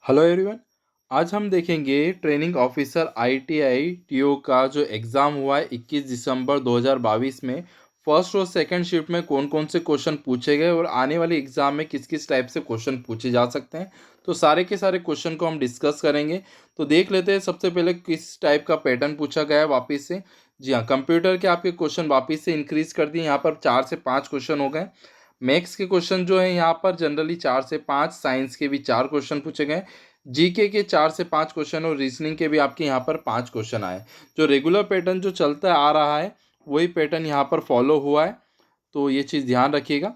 Hello everyone. आज हम देखेंगे ट्रेनिंग ऑफिसर आईटीआई टीओ का जो एग्ज़ाम हुआ है 21 दिसंबर 2022 में फर्स्ट और सेकंड शिफ्ट में कौन कौन से क्वेश्चन पूछे गए और आने वाले एग्ज़ाम में किस किस टाइप से क्वेश्चन पूछे जा सकते हैं। तो सारे के सारे क्वेश्चन को हम डिस्कस करेंगे। तो देख लेते हैं सबसे पहले किस टाइप का पैटर्न पूछा गया है वापस से। जी हाँ, कंप्यूटर के आपके क्वेश्चन वापस से इंक्रीज कर दिए। यहाँ पर 4 से 5 क्वेश्चन हो गए। मैथ्स के क्वेश्चन जो है यहाँ पर जनरली 4 से 5, साइंस के भी 4 क्वेश्चन पूछे गए, जीके के 4 से 5 क्वेश्चन और रीजनिंग के भी आपके यहाँ पर 5 क्वेश्चन आए। जो रेगुलर पैटर्न जो चलता आ रहा है वही पैटर्न यहाँ पर फॉलो हुआ है, तो ये चीज़ ध्यान रखिएगा।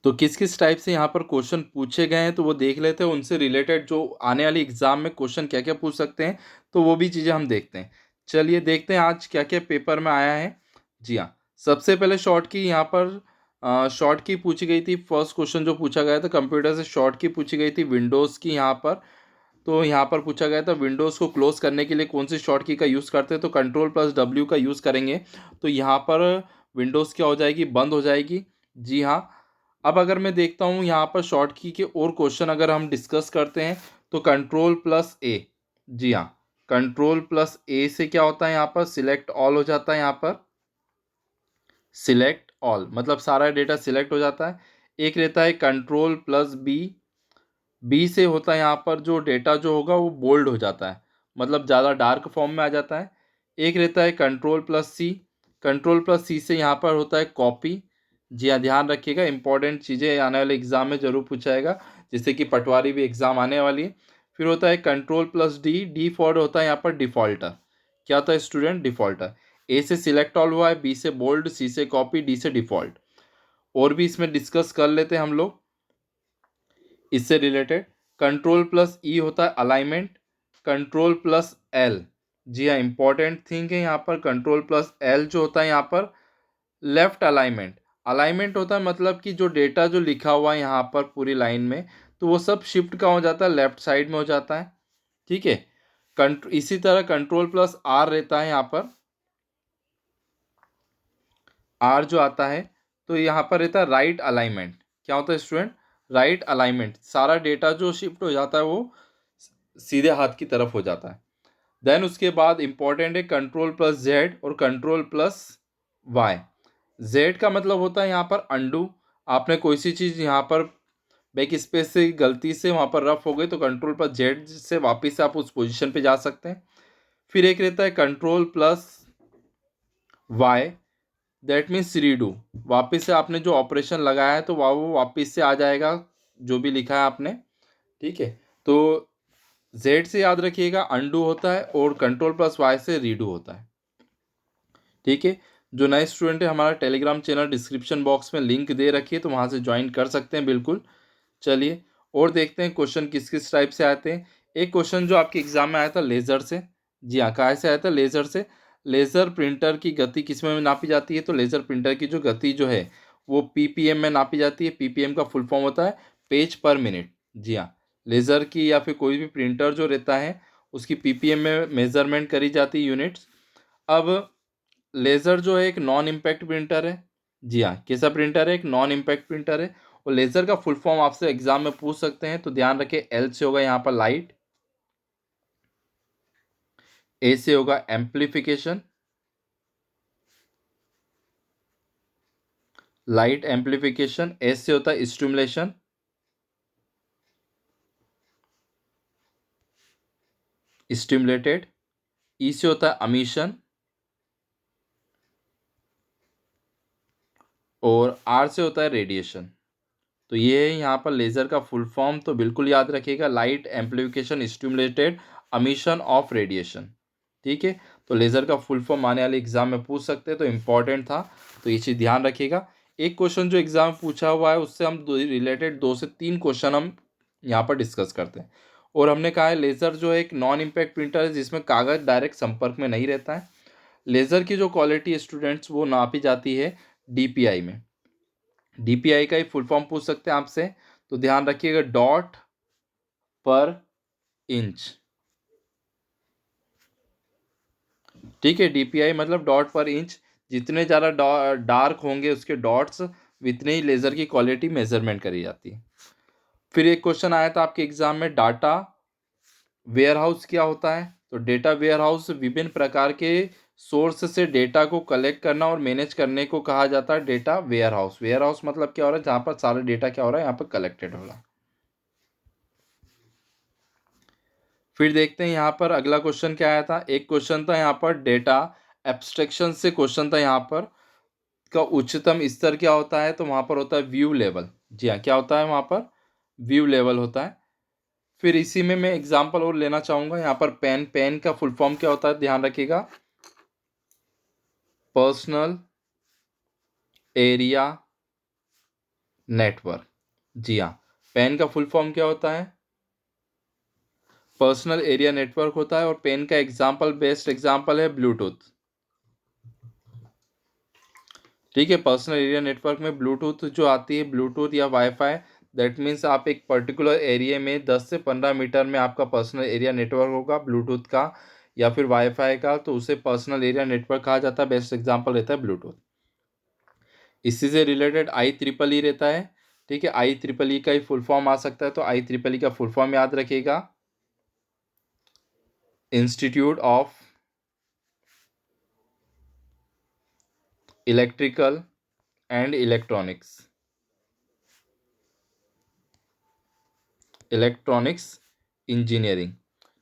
तो किस किस टाइप से यहाँ पर क्वेश्चन पूछे गए हैं तो वो देख लेते हैं। उनसे रिलेटेड जो आने वाली एग्जाम में क्वेश्चन क्या क्या पूछ सकते हैं तो वो भी चीज़ें हम देखते हैं। चलिए देखते हैं आज क्या क्या पेपर में आया है। जी हाँ, सबसे पहले शॉर्ट की यहाँ पर शॉर्ट की पूछी गई थी। फर्स्ट क्वेश्चन जो पूछा गया था कंप्यूटर से शॉर्ट की पूछी गई थी विंडोज़ की यहाँ पर। तो यहाँ पर पूछा गया था विंडोज़ को क्लोज करने के लिए कौन सी शॉर्ट की का यूज़ करते हैं, तो कंट्रोल+W का यूज़ करेंगे। तो यहाँ पर विंडोज़ क्या हो जाएगी, बंद हो जाएगी। जी हाँ। अब अगर मैं देखता हूँ यहाँ पर शॉर्ट की के और क्वेश्चन अगर हम डिस्कस करते हैं तो कंट्रोल+A। जी हाँ, कंट्रोल+A से क्या होता है, यहाँ पर सिलेक्ट ऑल हो जाता है। यहाँ पर सिलेक्ट ऑल मतलब सारा डेटा सिलेक्ट हो जाता है। एक रहता है कंट्रोल+B। बी से होता है यहाँ पर जो डेटा जो होगा वो बोल्ड हो जाता है, मतलब ज़्यादा डार्क फॉर्म में आ जाता है। एक रहता है कंट्रोल+C। कंट्रोल+C से यहाँ पर होता है कॉपी। जी हाँ, ध्यान रखिएगा, इंपॉर्टेंट चीज़ें आने वाले एग्जाम में जरूर पूछा जाएगा, जैसे कि पटवारी भी एग्जाम आने वाली है। फिर होता है कंट्रोल+D। डी फॉर होता है यहाँ पर डिफॉल्टर। क्या होता है स्टूडेंट, डिफॉल्टर। ए से सिलेक्ट ऑल हुआ है, बी से बोल्ड, सी से कॉपी, डी से डिफॉल्ट। और भी इसमें डिस्कस कर लेते हैं हम लोग इससे रिलेटेड। कंट्रोल+E होता है अलाइनमेंट। कंट्रोल+L, जी हाँ, इंपॉर्टेंट थिंग है यहाँ पर। कंट्रोल+L जो होता है यहाँ पर लेफ्ट अलाइनमेंट। अलाइनमेंट होता है मतलब कि जो डेटा जो लिखा हुआ है यहाँ पर पूरी लाइन में, तो वो सब शिफ्ट का हो जाता है, लेफ्ट साइड में हो जाता है। ठीक है। इसी तरह कंट्रोल+R रहता है यहाँ पर। आर जो आता है तो यहाँ पर रहता है राइट अलाइनमेंट। क्या होता है स्टूडेंट, राइट अलाइनमेंट। सारा डेटा जो शिफ्ट हो जाता है वो सीधे हाथ की तरफ हो जाता है। देन उसके बाद इंपॉर्टेंट है कंट्रोल+Z और कंट्रोल+Y। जेड का मतलब होता है यहाँ पर अंडू। आपने कोई सी चीज़ यहाँ पर बैक स्पेस से गलती से वहाँ पर रफ हो गई तो कंट्रोल+Z से वापस से आप उस पोजीशन पे जा सकते हैं। फिर एक रहता है कंट्रोल+Y, दैट मीन्स रीडू। वापस से आपने जो ऑपरेशन लगाया है तो वो वापस से आ जाएगा जो भी लिखा है आपने। ठीक है। तो जेड से याद रखिएगा अंडू होता है और कंट्रोल+Y से रीडू होता है। ठीक है। जो नए स्टूडेंट है, हमारा टेलीग्राम चैनल डिस्क्रिप्शन बॉक्स में लिंक दे रखी है, तो वहाँ से ज्वाइन कर सकते हैं बिल्कुल। चलिए और देखते हैं क्वेश्चन किस किस टाइप से आते हैं। एक क्वेश्चन जो आपके एग्जाम में आया था लेज़र से। जी हाँ, कहाँ से आया था, लेज़र से। लेज़र प्रिंटर की गति किस में नापी जाती है, तो लेज़र प्रिंटर की जो गति जो है वो पीपीएम में नापी जाती है। पीपीएम का फुल फॉर्म होता है पेज पर मिनट। जी हाँ, लेज़र की या फिर कोई भी प्रिंटर जो रहता है उसकी पीपीएम में मेजरमेंट करी जाती है, यूनिट्स। अब लेज़र जो है एक नॉन इम्पैक्ट प्रिंटर है। जी हाँ, कैसा प्रिंटर है, एक नॉन इम्पैक्ट प्रिंटर है। और लेज़र का फुल फॉर्म आपसे एग्जाम में पूछ सकते हैं, तो ध्यान रखें। एल से होगा यहाँ पर लाइट, ए से होगा एम्प्लीफिकेशन, लाइट एम्प्लीफिकेशन। एस से होता है स्टिमुलेशन, स्टिमुलेटेड। ई से होता है अमीशन और आर से होता है रेडिएशन। तो ये है यहाँ पर लेज़र का फुल फॉर्म, तो बिल्कुल याद रखिएगा, light amplification stimulated emission of radiation. ठीक है। तो लेज़र का फुल फॉर्म आने वाले एग्जाम में पूछ सकते हैं, तो इम्पॉर्टेंट था, तो ये चीज़ ध्यान रखिएगा। एक क्वेश्चन जो एग्जाम में पूछा हुआ है उससे हम रिलेटेड 2 से 3 क्वेश्चन हम यहाँ पर डिस्कस करते हैं। और हमने कहा है लेज़र जो है एक नॉन इम्पैक्ट प्रिंटर है जिसमें कागज़ डायरेक्ट संपर्क में नहीं रहता है। लेज़र की जो क्वालिटी स्टूडेंट्स वो नापी जाती है डीपीआई में। डीपीआई का ही फुल फॉर्म पूछ सकते हैं आपसे, तो ध्यान रखिएगा, डॉट पर इंच। ठीक है, डीपीआई मतलब डॉट पर इंच। जितने ज़्यादा डार्क होंगे उसके डॉट्स उतने ही लेज़र की क्वालिटी मेजरमेंट करी जाती है। फिर एक क्वेश्चन आया था आपके एग्जाम में, डाटा वेयरहाउस क्या होता है? तो डेटा वेयरहाउस विभिन्न प्रकार के सोर्स से डेटा को कलेक्ट करना और मैनेज करने को कहा जाता है डेटा वेयरहाउस। वेयरहाउस मतलब क्या हो रहा है? जहाँ पर सारा डेटा क्या हो रहा है, यहाँ पर कलेक्टेड हो रहा है। फिर देखते हैं यहाँ पर अगला क्वेश्चन क्या आया था। एक क्वेश्चन था यहाँ पर डेटा एब्स्ट्रैक्शन से क्वेश्चन था यहाँ पर, का उच्चतम स्तर क्या होता है? तो वहाँ पर होता है व्यू लेवल। जी हाँ, क्या होता है वहाँ पर? व्यू लेवल होता है। फिर इसी में मैं एग्जांपल और लेना चाहूँगा यहाँ पर, पेन। पेन का फुल फॉर्म क्या होता है? ध्यान रखिएगा, पर्सनल एरिया नेटवर्क। जी हाँ, पेन का फुल फॉर्म क्या होता है? पर्सनल एरिया नेटवर्क होता है। और पेन का एग्जांपल, बेस्ट एग्जांपल है ब्लूटूथ। ठीक है, पर्सनल एरिया नेटवर्क में ब्लूटूथ जो आती है, ब्लूटूथ या वाईफाई, दैट मीन्स आप एक पर्टिकुलर एरिया में 10 से 15 मीटर में आपका पर्सनल एरिया नेटवर्क होगा ब्लूटूथ का या फिर वाईफाई का, तो उसे पर्सनल एरिया नेटवर्क कहा जाता है। बेस्ट एग्जांपल रहता है ब्लूटूथ। इसी से रिलेटेड आई ट्रिपल ई रहता है। ठीक है, आई ट्रिपल ई का ही फुल फॉर्म आ सकता है, तो आई ट्रिपल ई का फुल फॉर्म याद रखिएगा, institute of electrical and electronics engineering.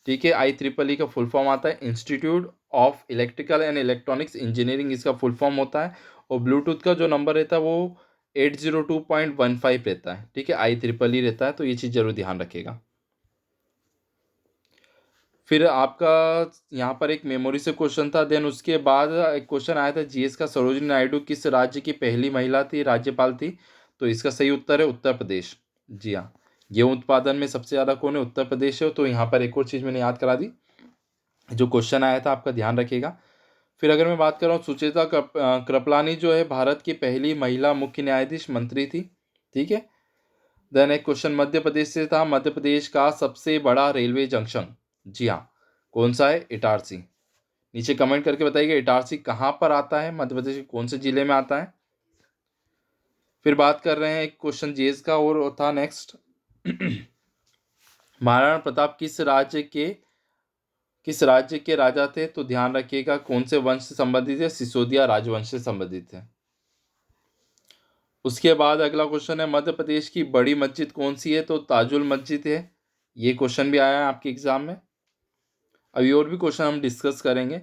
ठीक है, आई ट्रिपल ई का फुल फॉर्म आता है institute of electrical and electronics engineering, इसका फुल फॉर्म होता है। और ब्लूटूथ का जो नंबर रहता है वो 802.15 रहता है। ठीक है, आई ट्रिपल ई रहता है, तो ये चीज़ जरूर ध्यान रखिएगा। फिर आपका यहाँ पर एक मेमोरी से क्वेश्चन था। देन उसके बाद एक क्वेश्चन आया था जीएस का, सरोजिनी नायडू किस राज्य की पहली महिला थी, राज्यपाल थी? तो इसका सही उत्तर है उत्तर प्रदेश। जी हाँ, गेहूं उत्पादन में सबसे ज़्यादा कौन है? उत्तर प्रदेश है। तो यहाँ पर एक और चीज़ मैंने याद करा दी, जो क्वेश्चन आया था आपका ध्यान रखिएगा। फिर अगर मैं बात कर रहा हूँ, सुचेता कृपलानी जो है भारत की पहली महिला मुख्य न्यायाधीश मंत्री थी। ठीक है। देन एक क्वेश्चन मध्य प्रदेश से था, मध्य प्रदेश का सबसे बड़ा रेलवे जंक्शन, जी हाँ, कौन सा है? इटारसी। नीचे कमेंट करके बताइएगा इटारसी कहाँ पर आता है, मध्य प्रदेश के कौन से जिले में आता है। फिर बात कर रहे हैं एक क्वेश्चन जीएस का और था नेक्स्ट, महाराणा प्रताप किस राज्य के राजा थे? तो ध्यान रखिएगा कौन से वंश से संबंधित है? सिसोदिया राजवंश से संबंधित है। उसके बाद अगला क्वेश्चन है, मध्य प्रदेश की बड़ी मस्जिद कौन सी है? तो ताजुल मस्जिद है। ये क्वेश्चन भी आया है आपके एग्जाम में। अभी और भी क्वेश्चन हम डिस्कस करेंगे।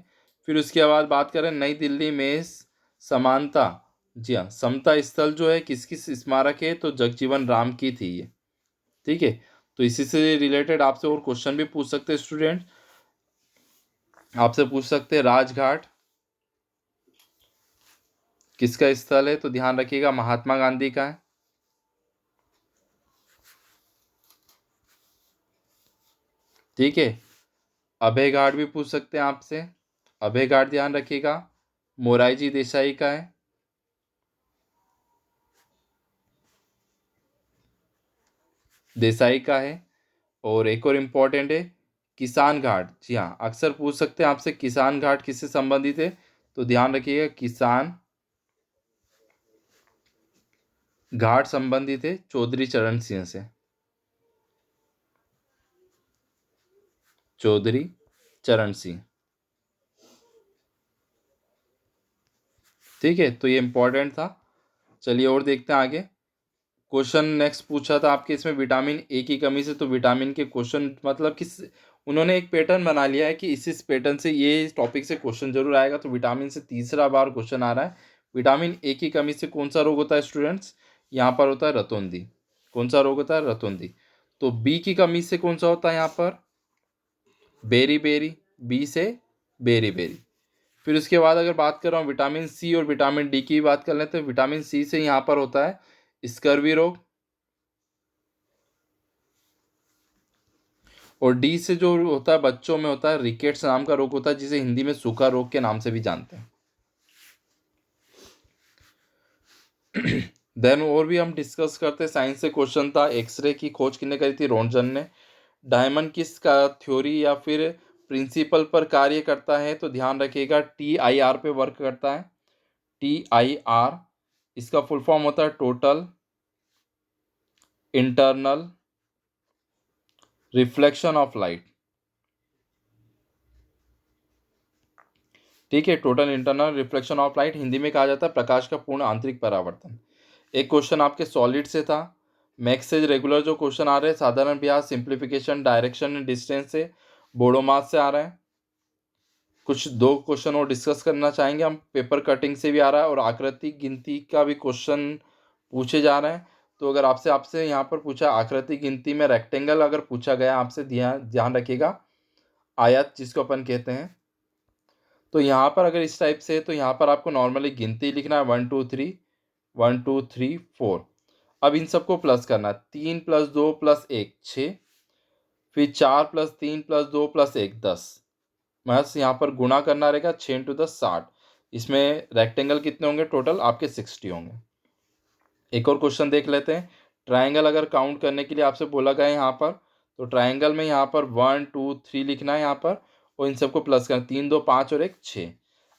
फिर उसके बाद बात करें नई दिल्ली में समानता, जी हाँ, समता स्थल जो है किस किस स्मारक है? तो जगजीवन राम की थी ये। ठीक है, तो इसी से रिलेटेड आपसे और क्वेश्चन भी पूछ सकते हैं स्टूडेंट। आपसे पूछ सकते हैं राजघाट किसका स्थल है? तो ध्यान रखिएगा महात्मा गांधी का है। ठीक है, अभय घाट भी पूछ सकते हैं आपसे, अभय घाट ध्यान रखिएगा मोरारजी देसाई का है। देसाई का है। और एक और इम्पोर्टेंट है किसान घाट। जी हाँ, अक्सर पूछ सकते हैं आपसे किसान घाट किससे संबंधित है? तो ध्यान रखिएगा किसान घाट संबंधित है चौधरी चरण सिंह से, चौधरी चरण सिंह। ठीक है, तो ये इंपॉर्टेंट था। चलिए और देखते हैं आगे। क्वेश्चन नेक्स्ट पूछा था आपके इसमें विटामिन ए की कमी से, तो विटामिन के क्वेश्चन मतलब किस, उन्होंने एक पैटर्न बना लिया है कि इस पैटर्न से ये टॉपिक से क्वेश्चन जरूर आएगा। तो विटामिन से तीसरा बार क्वेश्चन आ रहा है। विटामिन ए की कमी से कौन सा रोग होता है स्टूडेंट्स? यहाँ पर होता है रतौंधी। कौन सा रोग होता है? रतौंधी। तो बी की कमी से कौन सा होता है यहाँ पर? Beriberi. बी से बेरी बेरी। फिर उसके बाद अगर बात कर रहा हूँ विटामिन सी और विटामिन डी की बात कर लें, तो विटामिन सी से यहाँ पर होता है स्कर्वी रोग। और डी से जो होता है बच्चों में होता है रिकेट्स नाम का रोग होता है, जिसे हिंदी में सूखा रोग के नाम से भी जानते हैं। देन और भी हम डिस्कस करते हैं। साइंस से क्वेश्चन था, एक्सरे की खोज किसने करी थी? रोंटगन ने। डायमंड किस का थ्योरी या फिर प्रिंसिपल पर कार्य करता है? तो ध्यान रखिएगा TIR पे वर्क करता है। TIR इसका फुल फॉर्म होता है total internal reflection of light. ठीक है, total internal reflection of light Hindi में कहा जाता है प्रकाश का पूर्ण आंतरिक परावर्तन। एक क्वेश्चन आपके सॉलिड से था। मैक्स से रेगुलर जो क्वेश्चन आ रहे हैं साधारण अभ्यास, सिंप्लीफिकेशन, डायरेक्शन एंड डिस्टेंस से, बोडो मास से आ रहे हैं। कुछ 2 क्वेश्चन और डिस्कस करना चाहेंगे हम। पेपर कटिंग से भी आ रहा है और आकृति गिनती का भी क्वेश्चन पूछे जा रहे हैं। तो अगर आपसे यहाँ पर पूछा आकृति गिनती में रेक्टेंगल अगर पूछा गया आपसे, ध्यान रखिएगा, आयत जिसको अपन कहते हैं, तो यहाँ पर अगर इस टाइप से, तो यहाँ पर आपको नॉर्मली गिनती लिखना है 1 2 3 1 2 3 4। अब इन सबको प्लस करना है, 3 + 2 + 1 6, फिर 4 + 3 + 2 + 1 10। बस यहाँ पर गुणा करना रहेगा, 6 × 10 60। इसमें रेक्टेंगल कितने होंगे टोटल आपके 60 होंगे। एक और क्वेश्चन देख लेते हैं। ट्राइंगल अगर काउंट करने के लिए आपसे बोला गया है यहाँ पर, तो ट्राइंगल में यहाँ पर 1 2 3 लिखना है यहाँ पर, और इन सबको प्लस करना, 3 2 5 और 1 6।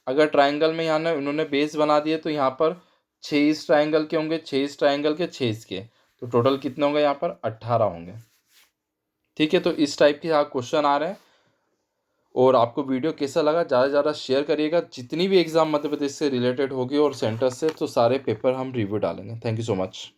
अगर ट्राइंगल में यहाँ उन्होंने बेस बना दिए तो यहाँ पर 6 इस ट्राइंगल के होंगे, 6 इस ट्राइंगल के, 6 इसके, तो टोटल कितने होंगे यहाँ पर 18 होंगे। ठीक है, तो इस टाइप के यहाँ क्वेश्चन आ रहे हैं। और आपको वीडियो कैसा लगा ज़्यादा से ज़्यादा शेयर करिएगा। जितनी भी एग्ज़ाम मध्य प्रदेश से रिलेटेड होगी और सेंटर से, तो सारे पेपर हम रिव्यू डालेंगे। Thank you so much.